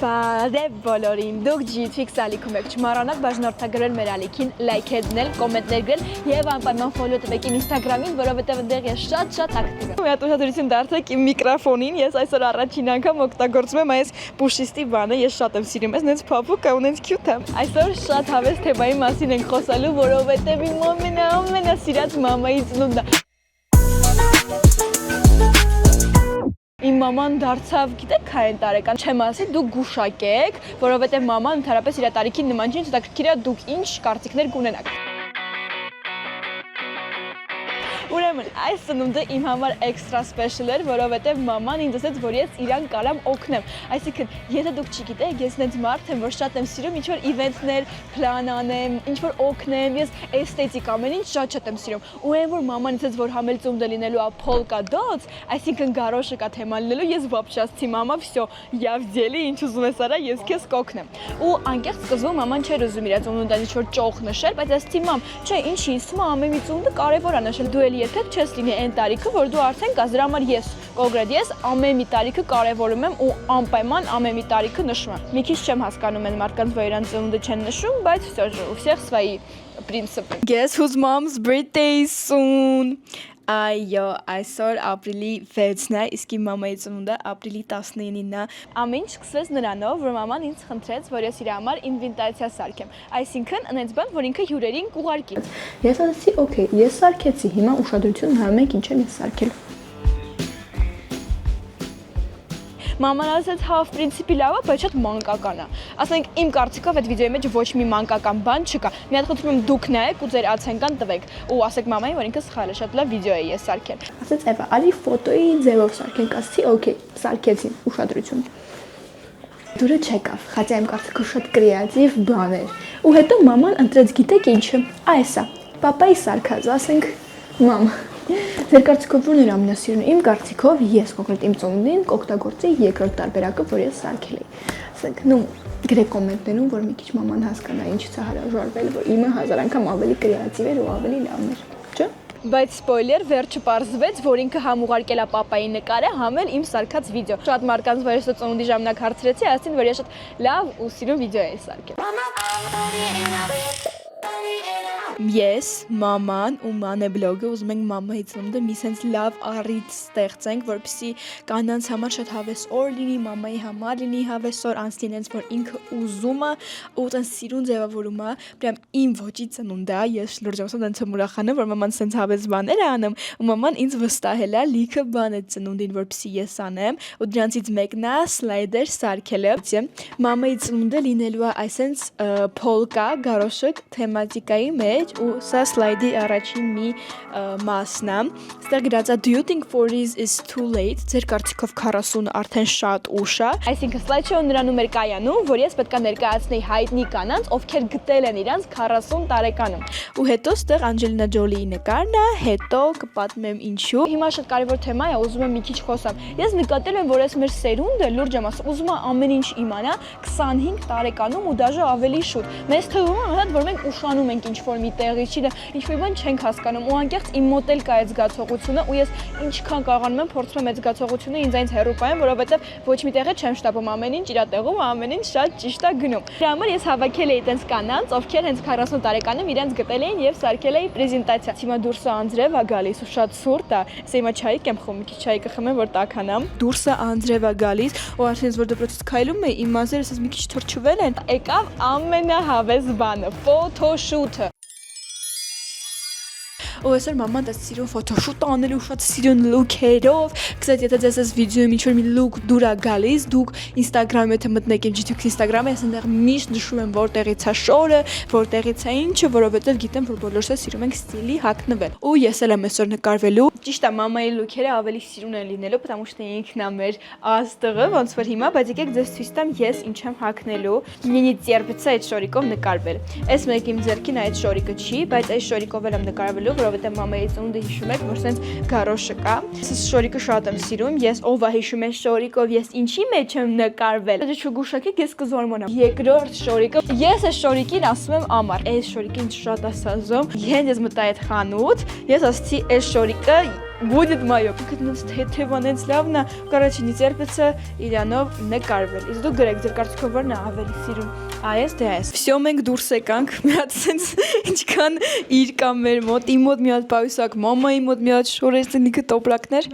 Բարև բոլորին, դուք GTX ալիքում եք, չմոռանաք բաժանորդագրել մեր ալիքին, լայքեր դնել, կոմենտներ գրել եւ անպայման ֆոլո տվեք իմ Instagram-ին, որովհետեւ այնտեղ ես շատ ակտիվ եմ։ Մի հատ ուշադրություն դարձրեք իմ միկրոֆոնին, ես այսօր առաջին անգամ օգտագործում եմ այս պուշիստի բանը, ես շատ եմ սիրում, այս փափուկ է, ունենց cute է։ Այսօր շատ հավես թեմայի մասին ենք խոսալու, որովհետեւ իմ ամենասիրած մամայի ծնունդն է։ Իմ մաման դարձավ, գիտեք, քան տարեկան, չեմ ասի, դուք գուշակեք, որովհետև մաման ընդհանրապես իր տարիքին նման չի, հետաքրքիր է դուք ինչ կարծիքներ կունենաք։ Ուրեմն, այս ծնունդը իմ համար էքստրա սպեշալ էր, որովհետև մաման ինձ ասաց, որ ես իրան կարամ օգնեմ։ Այսինքն, եթե դուք չգիտեք, ես նենց մարդ եմ, որ շատ եմ սիրում ինչ-որ իվենթներ պլան անեմ, ինչ-որ օգնեմ, ես էսթետիկ ամեն ինչ շատ եմ սիրում։ Ու այն որ մաման ասաց, որ համել ծնունդը լինելու է polka dots, այսինքն գարոշը կա թեմա լինելու, ես вообще մամա, всё, я в деле, ինչ ուզում ես արա, ես քեզ կօգնեմ։ Ու անկեղծ սկզբում մաման չէր ուզում իր ծնունդը ինչ-որ ճոխ նշել, բայց ասացի մամ, չէ, ինչի, հիմա ամեն մի ծնունդը կարևոր է նշել, դու էլի երբեք չես լինի այն տարիքը, որ դու արդեն կաս, դրա համար ես կոնկրետ ես ամեն մի տարիքը կարևորում եմ ու անպայման ամեն մի տարիքը նշում եմ։ Մի քիչ չեմ հասկանում այն մարդկանց, որ իրենց ծնունդը չեն նշում, բայց всё же, у всех свои принципы. Guess whose mom's birthday is soon. Այո, այսօր ապրիլի 6-ն է, իսկ իմ մամայի ծնունդը ապրիլի 19-ն է։ Ամեն ինչ սկսվեց նրանով, որ մաման ինձ խնդրեց, որ ես իր համար ինվիտացիա սարքեմ։ Այսինքն, այնպես բան, որ ինքը հյուրերին կուղարկի։ Ես ասացի, օքեյ, ես սարքեցի, հիմա ուշադրություն նայում եք ինչ եմ ես սարքել։ Մաման ասաց, հա, в принципе լավ է, բայց շատ մանկական է։ Ասենք իմ կարծիքով այդ վիդեոյի մեջ ոչ մի մանկական բան չկա։ Մի հատ խնդրում եմ դուք նայեք ու ձեր ացենկան տվեք ու ասեք մամային, որ ինքը սխալ է, շատ լավ վիդեո է ես սարքել։ Ասաց, Էվա, արի ֆոտոյի ձևով սարքենք, ասացի, օքեյ, սարքեցին, ուշադրություն։ Դուրը չեկավ, խաչա իմ կարծիքով շատ կրեատիվ բան էր։ Ու հետո մաման ընտրեց, գիտեք ինչը, այս է, պապայի սարքած, ասենք, մամ Ձեր կարծիքով ո՞րն էր ամենասիրունը։ Իմ կարծիքով ես կոնկրետ իմ ծնունդին կօգտագործեի երկրորդ տարբերակը, որ ես սարքել էի։ Ասենք, նու գրեք կոմենտներում, որ մի քիչ մաման հասկանա ինչից է հրաժարվել, որ իմը 1000 անգամ ավելի կրեատիվ էր ու ավելի լավն էր, չէ՞։ Բայց սպոյլեր, վերջը պարզվեց, որ ինքը համ ուղարկել է պապայի նկարը, համ էլ իմ սարքած վիդեո։ Շատ մարդկանց որ ես ծնունդի ժամանակ հարցրեցի, ասին, որ ես շատ լավ ու սիրուն վիդեո էի սարքել։ Ես, մաման ու մանե բլոգը ուզում ենք մամայի ծնունդը մի sense լավ առիթ ստեղծենք, որպեսզի կանանց համար շատ հավես օր լինի, մամայի համար լինի հավես օր, անց լինենց որ ինքը ուզում է ու տեն սիրուն ձևավորում է, պրям իմ ոճի ծնունդը, ես շլուրջ եմ ասում դենց ուրախանում, որ մաման sense հավես բաներ է անում, ու մաման ինձ վստահել է լիքը բան է ծնունդին, որպեսզի ես անեմ, ու դրանցից մեկն է սլայդեր սարքելը։ Մամայի ծնունդը լինելու է այսենց polka գարոշը թեմատիկայի մեջ ու սա սլայդի առաջին մի մասն է։ Ստեղ գրած է Do you think 40s is too late? Ձեր կարծիքով 40 արդեն շատ ուշ է։ Այսինքն սլայդշոուն նրանում էր կայանում, որ ես պետք է ներկայացնեի հայտնի կանանց, ովքեր գտել են իրանց 40 տարեկանում։ Ու հետո ստեղ Անջելինա Ջոլիի նկարն է, հետո կպատմեմ ինչու։ Հիմա շատ կարևոր թեմա է, ուզում եմ մի քիչ խոսամ։ Ես նկատել եմ, որ այս մեր սերունդը լուրջ եմ ասում, ուզում է ամեն ինչ իմանա 25 տարեկանում ու դաժե ավելի շուտ։ Մեզ թվում է, որ մենք ուշանում ենք ինչ-որ մի տեղի, ինչ-որ բան չենք հասկանում ու անկեղծ իմ մոտ էլ կա այդ զգացողությունը ու ես ինչքան կարողանում եմ փորձում եմ այդ զգացողությունը ինձ հեռու պահեմ, որովհետև ոչ մի տեղը չեմ շտապում, ամեն ինչ իր տեղում, ամեն ինչ շատ ճիշտ է գնում։ Դրա համար ես հավաքել էի այդպես կանանց, ովքեր հենց 40 տարեկանում իրենց գտել էին եւ սարքել էի պրեզենտացիա։ Հիմա դուրսը անձրև է գալիս ու շատ սուրտ է։ Ես հիմա չայ կեմ խմում, մի քիչ չայ կխմեմ, որ տաքանամ։ Դուրսը անձրև է գալիս ու արդեն որ դպրոցից քայլում եմ, իմ մազերը ասես մի քիչ թրջվել են։ Եկավ ամենահավես բանը՝ ֆոտոշութը։ Ու այսօր մաման դա սիրուն ֆոտոշուտ անելու շատ սիրուն լուքերով։ Կսած եթե ձեզ այս վիդեոյում ինչ-որ մի լուք դուր է գալիս, դուք Instagram-ում եթե մտնեք իմ GTX Instagram-ը, ես այնտեղ միշտ նշում եմ որտեղից է շորը, որտեղից է ինչը, որովհետև գիտեմ, որ բոլորս է սիրում ենք ստիլի հագնվել։ Ու ես էլ եմ այսօր նկարվելու։ Ճիշտ է, մամայի լուքերը ավելի սիրուն են լինելու, потому что ինքն է մեր աստղը, ոնց որ հիմա, բայց եկեք ձեզ ցույց տամ ես ինչ եմ հագնելու։ Мне терпится այդ շորիկով նկարվել։ Այս մեկ իմ ձեռքին այդ շորիկը չի, բայց այս շորիկով եմ նկարվելու, որովհետև մամայի ծնունդը հիշում եք, որ սենց գարոշը կա։ Ես շորիկը շատ եմ սիրում, ես ով է հիշում է շորիկով, ես ինչի մեջ եմ նկարվել։ Դե չգուշակեք, ես կզարմանամ։ Երկրորդ շորիկը, ես այս շորիկին ասում եմ ամառ։ Այս շորիկը ինձ շատ է սազում։ Ես մտա այդ խանութ, ես ասացի այս շորիկը будет моё։ Կգտնած թեթևանից լավն է, короче, не терпится իրանով նկարվել։ Իսկ դու գրեք ձեր կարծիքով որն է ավելի սիրուն։ Այս թե այս։ Всё մենք դուրս եկանք, մի հատ sense ինչքան իր կամ մեր մոտ, իմ մոտ մի հատ պայուսակ, մամայի մոտ մի հատ շորեստնիկը տոպլակներ,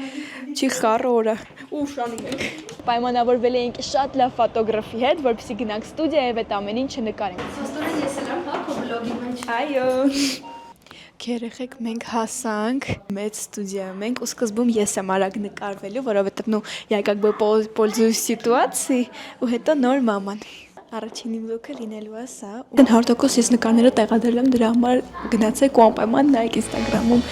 չի խառը օրը։ Ու շանում ենք։ Պայմանավորվել էինք շատ լավ ֆոտոգրաֆի հետ, որպեսզի գնանք ստուդիա եւ այդ ամեն ինչը նկարենք։ Աստորեն ես էլ եմ, հա, քո բլոգի մեջ։ Այո։ Երեխեք մենք հասանք մեծ ստուդիա մենք ու սկզբում ես եմ արագ նկարվելու, որովհետեւ նու я как бы пользуюсь ситуацией ու հետո նոր մաման։ Առաջին իմ լոկը լինելու է սա։ 100% ես նկարները տեղադրել եմ դրա համար գնացեք ու անպայման նայեք Instagram-ում։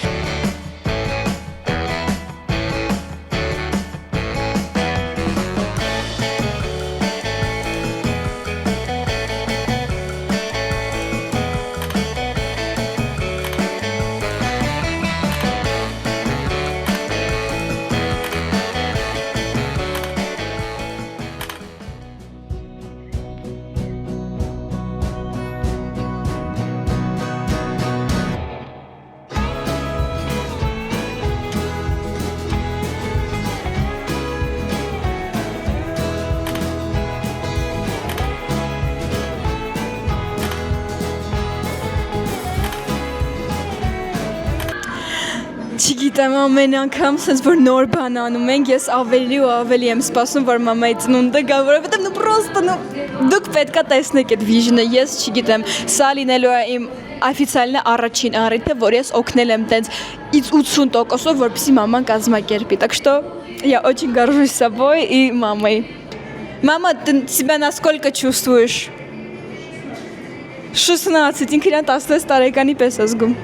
Չգիտեմ ամեն անգամ sense որ նոր բան անում ենք ես ավելի ու ավելի եմ սպասում որ մամայի ծնունդը գա որովհետեւ նու պրոստը նու դուք պետքա տեսնեք այդ վիժնը ես չգիտեմ սա լինելու է իմ օֆիցիալն առաջին առիթը որ ես օգնել եմ տենց 80%-ով որպեսզի մաման կազմակերպի так что я очень горжусь собой и мамой мама ты себя насколько чувствуешь 16 ինքն 16 տարեկանի պես զգում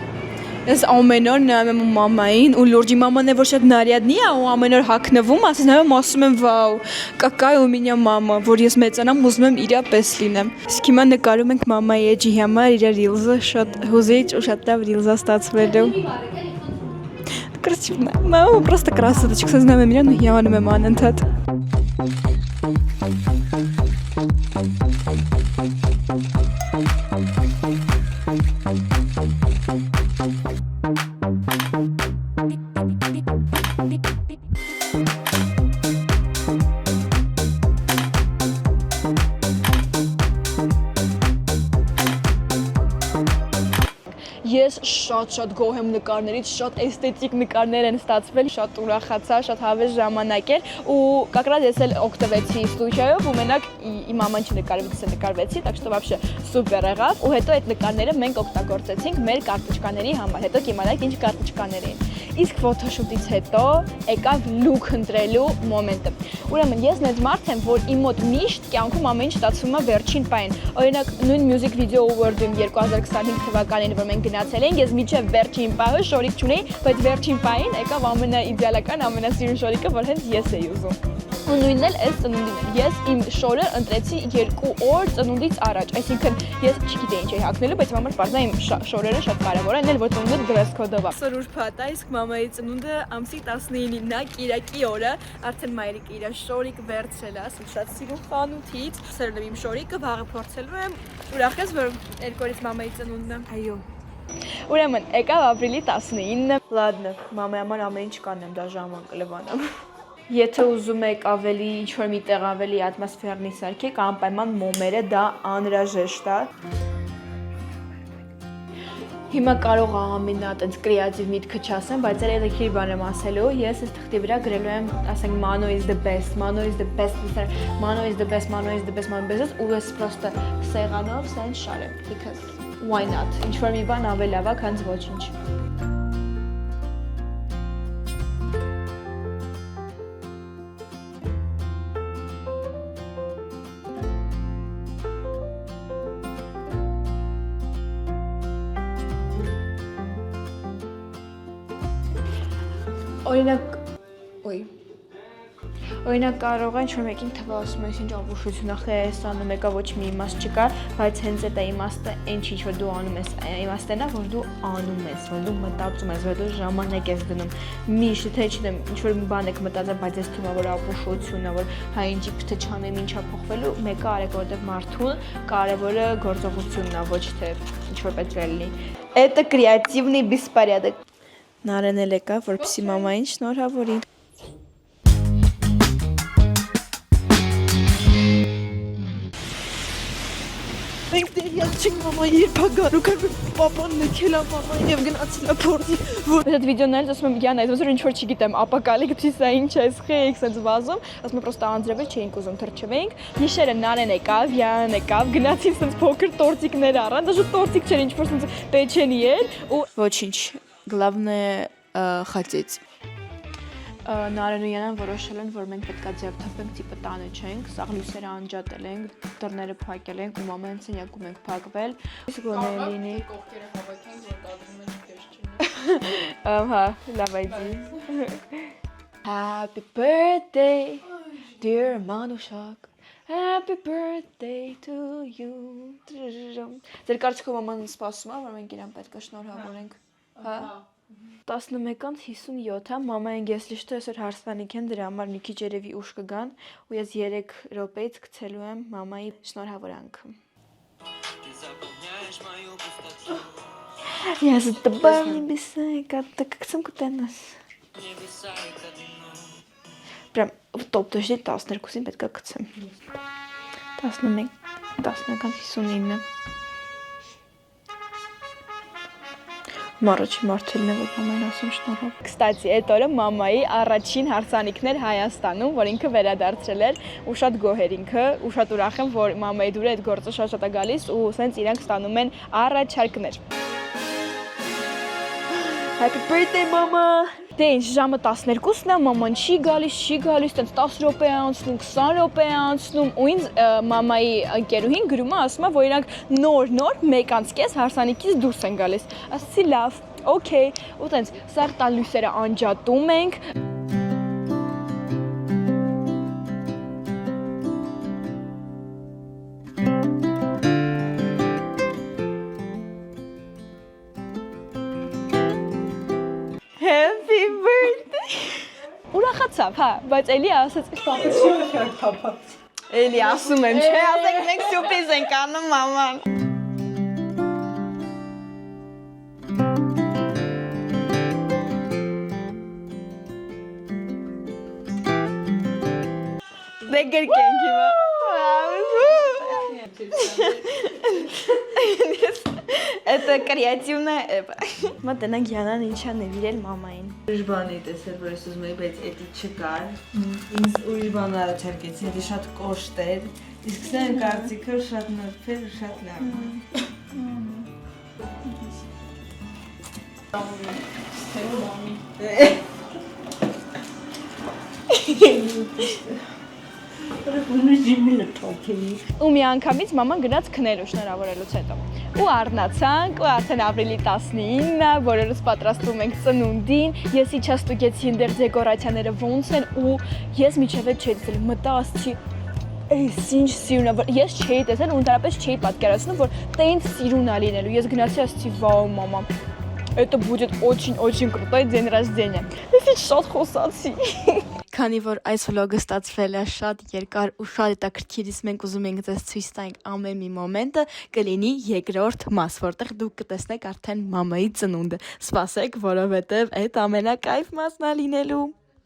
Ես ամեն օր նայում եմ մամային ու լուրջի մաման է որ շատ նարյադնի է ու ամեն օր հագնվում ասես նայում եմ ասում եմ վաու какая у меня мама որ ես մեծանամ ուզում եմ իրա պես լինեմ իսկ հիմա նկարում ենք մամայի էջի համար իր ռիլզը շատ հուզիչ ու շատ լավ ռիլզա ստացվելու Красиво мама просто красоточка знаем меня но я անում եմ անընդհատ Ես շատ գոհ եմ նկարներից, շատ էսթետիկ նկարներ են ստացվել, շատ ուրախացա, շատ հավես ժամանակ էր ու как раз ես էլ օգտվեցի ստուդիայով ու մենակ իմ մաման չնկարվեց, ես նկարվեցի, так что вообще սուպեր եղավ ու հետո այդ նկարները մենք օգտագործեցինք մեր կարտոչկաների համար, հետո կիմանաք ինչ կարտոչկաներ էին։ Իսկ ֆոտոշուտից հետո եկավ լուք ընտրելու մոմենտը։ Ուրեմն ես նենց մարդ եմ, որ իմ մոտ միշտ կյանքում ամեն ինչ ստացվում է վերջին պահին։ Օրինակ նույն Music Video Award-ում 2025 թվականին, որ մենք գնացել ենք, ես միջև վերջին պահը շորիկ չունեի, բայց վերջին պահին եկավ ամենաիդեալական, ամենասիրուն շորիկը, որ հենց ես էի ուզում։ Ու նույնն էլ այս ծնունդին եմ։ Ես իմ շորը ընտրեցի 2 օր ծնունդից առաջ, այսինքն ես չգիտեի ինչ էի հագնելու, բայց համար պարզա իմ շորերը շատ կարևոր են, որ ծնունդը դրես կոդով է։ Սուրուր փաթա, իսկ մամայի ծնունդը ամսի 19-ին է, Կիրակի օրը, արդեն մայրիկը իր շորիկ վերցրել է, ասում շատ սիրուն խանութից, սրել եմ իմ շորիկը, վաղը փորձելու եմ, ուրախ ես, որ 2 օրից մամայի ծնունդն է։ Այո։ Ուրեմն եկավ ապրիլի 19-ը։ Ладно, մամայի համար ամեն ինչ կանեմ, դա ժամանակ կլվանամ։ Եթե ուզում եք ավելի ինչ-որ միտեղ ավելի ատմոսֆերնի սարքեք, անպայման մոմերը դա անհրաժեշտ է։ Հիմա կարող ամենա այդպես կրեատիվ միտքը չասեմ, բայց երբ եկի բան եմ ասելու, ես այս թղթի վրա գրելու եմ, ասենք Mano is the best, Mano is the best, Mano is the best, Mano is the best, Mano is the best, ու ես պրոստը սեղանով սեն շարեմ, because why not, ինչ-որ մի բան ավելի լավ է, քան ոչինչ։ Օրինակ կարող է ինչ-որ մեկին թվա ասում ես ինչ ապուշություն է Հայաստանում եկա ոչ մի իմաստ չկա, բայց հենց այդ իմաստը այն ինչ որ դու անում ես, իմաստն է որ դու անում ես, որ դու մտածում ես, որ դու ժամանակ ես դնում։ Միշտ թե չնեմ ինչ-որ մի բան եք մտածել, բայց ես թվում է որ ապուշությունն է, որ հայ ինչի թե չանեմ ինչա փոխվելու, մեկը արեք որտեղ մարդուն կարևորը գործողությունն է, ոչ թե ինչ-որ պետք է լինի։ Это креативный беспорядок։ Նարեն էլ եկավ, որպեսզի մամային շնորհավորի։ Մենք դերյալ չենք մամայի երբագար ու կարգ պապան նքել է մամային և գնացել է փորձի Այդ վիդեոներից ասում եմ Յանա, այսօր ինչ-որ չգիտեմ, ապոկալիպսիս է ինչ է, սխեիք սենց վազում ասում եմ պրոստը անձրևել չէինք ուզում թրջվենք Գիշերը Նարեն եկավ, Յանան եկավ, գնացին սենց փոքր տորտիկներ առան, դաժե տորտիկ չէր ինչ-որ սենց պեչենի էր ու Ոչինչ, գլավնե խածեց Նարեն ու Յանան որոշել են, որ մենք պետք է ձև թափենք, տիպը տանը չենք, սաղ լույսերը անջատել ենք, դռները փակել ենք ու մամային սենյակում ենք փակվել։ Իսկ գոնե լինի։ Կողքերը հավաքենք, որ կադրում են քեզ չնա։ Ահա, լավ այդի։ Happy birthday, dear Manushaक. Happy birthday to you. Ձեր կարծիքով մաման սպասում է, որ մենք իրան պետք է շնորհավորենք։ Հա։ 11:57 հա մամային գեսլի շտո այսօր հարսանիք են դրա համար մի քիչ երևի ուշ կգան ու ես 3 րոպեից գցելու եմ մամայի շնորհավորանքը Ես տբանի բիսայկա տակցում կտենաս Պրամ տոպ դոշի 12-ին պետք է գցեմ 11 11:59 Մարոչի մարդելն է, որ մամային ասում շնորհով։ Կստացի, այդ օրը մամայի առաջին հարսանիքն էր Հայաստանում, որ ինքը վերադարձրել էր ու շատ գոհ էր ինքը, ու շատ ուրախ եմ, որ մամայի դուրը այդ գործը շատ է գալիս ու սենց իրանք ստանում են առաջարկներ։ Happy birthday, mama! Դե ինչ ժամը 12-ն է, մաման չի գալիս, տենց 10 րոպե անցնում, 20 րոպե անցնում ու ինձ մամայի ընկերուհին գրում է, ասում է, որ իրանք նոր 1:30 հարսանիքից դուրս են գալիս։ Ասացի լավ, օքեյ, ու տենց սաղ տան լույսերը անջատում ենք։ Happy birthday Ուրախացավ, հա, բայց էլի ասաց Էլի ասում եմ, չէ, ասեք մենք սյուպրիզ ենք անում մաման Դե գրկենք հիմա Это креативная эпа Մատենակ Յանան ինչա նվիրել մամային Ուրիշ բան էի տեսել, որ ես ուզում էի, բայց էդի չկար Ինձ ուրիշ բան առաջարկեցի, էդի շատ կոշտ էր Իսկ սեն կարծիքը շատ նրբեր ու շատ լավ Ու մի անգամից մաման գնաց քնելու շնորհավորելուց հետո ու առնացանք ու արդեն ապրիլի 19-ը բոլորս պատրաստվում ենք ծնունդին ես իջա ստուգեցի ընդեր դեկորացիաները ոնց են ու ես միջև չէի տեսել մտա ասացի Էս ինչ սիրուն է ես չէի տեսել ու ընդհանրապես չէի պատկերացնում որ տենց սիրուն է լինելու ես գնացի ասացի վաու մամա Это будет очень крутой день рождения Ես ինչ շատ խոսացի Քանի որ այս վլոգը ստացվել է շատ երկար ու շատ հետաքրքիր, իսկ մենք ուզում ենք ձեզ ցույց տանք ամեն մի մոմենտը, կլինի երկրորդ մաս, որտեղ դուք կտեսնեք արդեն մամայի ծնունդը։ Սպասեք, որովհետև այդ ամենակայֆ մասն է լինելու։